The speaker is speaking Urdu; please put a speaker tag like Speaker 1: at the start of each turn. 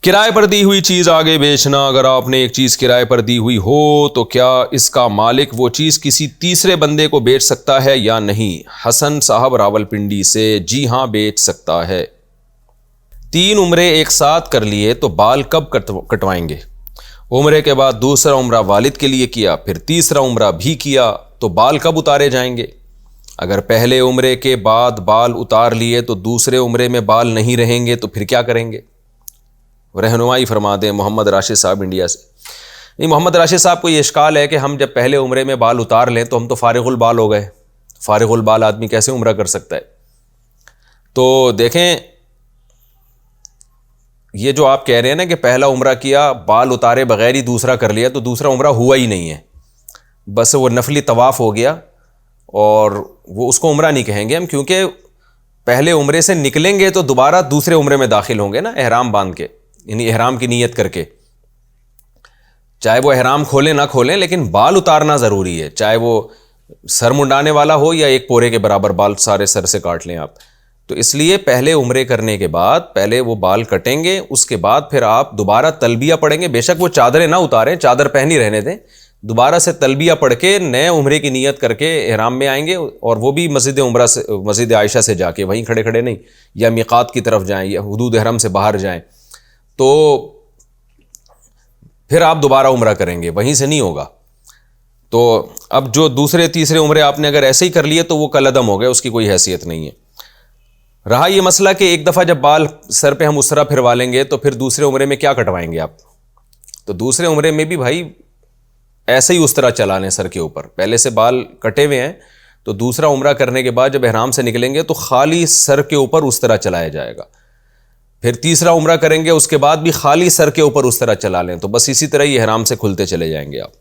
Speaker 1: کرائے پر دی ہوئی چیز آگے بیچنا. اگر آپ نے ایک چیز کرائے پر دی ہوئی ہو تو کیا اس کا مالک وہ چیز کسی تیسرے بندے کو بیچ سکتا ہے یا نہیں؟ حسن صاحب راولپنڈی سے. جی ہاں بیچ سکتا ہے. 3 عمرے ایک ساتھ کر لیے تو بال کب کٹوائیں گے؟ عمرے کے بعد دوسرا عمرہ والد کے لیے کیا، پھر تیسرا عمرہ بھی کیا تو بال کب اتارے جائیں گے؟ اگر پہلے عمرے کے بعد بال اتار لیے تو دوسرے عمرے میں بال نہیں رہیں گے تو پھر کیا کریں گے؟ رہنمائی فرما دیں. محمد راشد صاحب انڈیا سے. نہیں، محمد راشد صاحب کو یہ اشکال ہے کہ ہم جب پہلے عمرے میں بال اتار لیں تو ہم تو فارغ البال ہو گئے. فارغ البال آدمی کیسے عمرہ کر سکتا ہے؟ تو دیکھیں، یہ جو آپ کہہ رہے ہیں نا کہ پہلا عمرہ کیا بال اتارے بغیر ہی دوسرا کر لیا تو دوسرا عمرہ ہوا ہی نہیں ہے، بس وہ نفلی طواف ہو گیا، اور وہ اس کو عمرہ نہیں کہیں گے ہم، کیونکہ پہلے عمرے سے نکلیں گے تو دوبارہ دوسرے عمرے میں داخل ہوں گے نا، احرام باندھ کے، یعنی احرام کی نیت کر کے. چاہے وہ احرام کھولیں نہ کھولیں لیکن بال اتارنا ضروری ہے، چاہے وہ سر منڈانے والا ہو یا ایک پورے کے برابر بال سارے سر سے کاٹ لیں آپ. تو اس لیے پہلے عمرے کرنے کے بعد پہلے وہ بال کٹیں گے، اس کے بعد پھر آپ دوبارہ تلبیہ پڑھیں گے. بے شک وہ چادریں نہ اتاریں، چادر پہنی رہنے دیں، دوبارہ سے تلبیہ پڑھ کے نئے عمرے کی نیت کر کے احرام میں آئیں گے، اور وہ بھی مسجد عمرہ سے، مسجد عائشہ سے جا کے، وہیں کھڑے کھڑے نہیں، یا میقات کی طرف جائیں یا حدود احرام سے باہر جائیں، تو پھر آپ دوبارہ عمرہ کریں گے، وہیں سے نہیں ہوگا. تو اب جو دوسرے تیسرے عمرے آپ نے اگر ایسے ہی کر لیے تو وہ کالعدم ہو گئے، اس کی کوئی حیثیت نہیں ہے. رہا یہ مسئلہ کہ ایک دفعہ جب بال سر پہ ہم اس طرح پھروا لیں گے تو پھر دوسرے عمرے میں کیا کٹوائیں گے آپ؟ تو دوسرے عمرے میں بھی بھائی ایسے ہی اس طرح چلا لیں سر کے اوپر، پہلے سے بال کٹے ہوئے ہیں تو دوسرا عمرہ کرنے کے بعد جب احرام سے نکلیں گے تو خالی سر کے اوپر اس طرح چلایا جائے گا. پھر تیسرا عمرہ کریں گے، اس کے بعد بھی خالی سر کے اوپر اس طرح چلا لیں، تو بس اسی طرح ہی احرام سے کھلتے چلے جائیں گے آپ.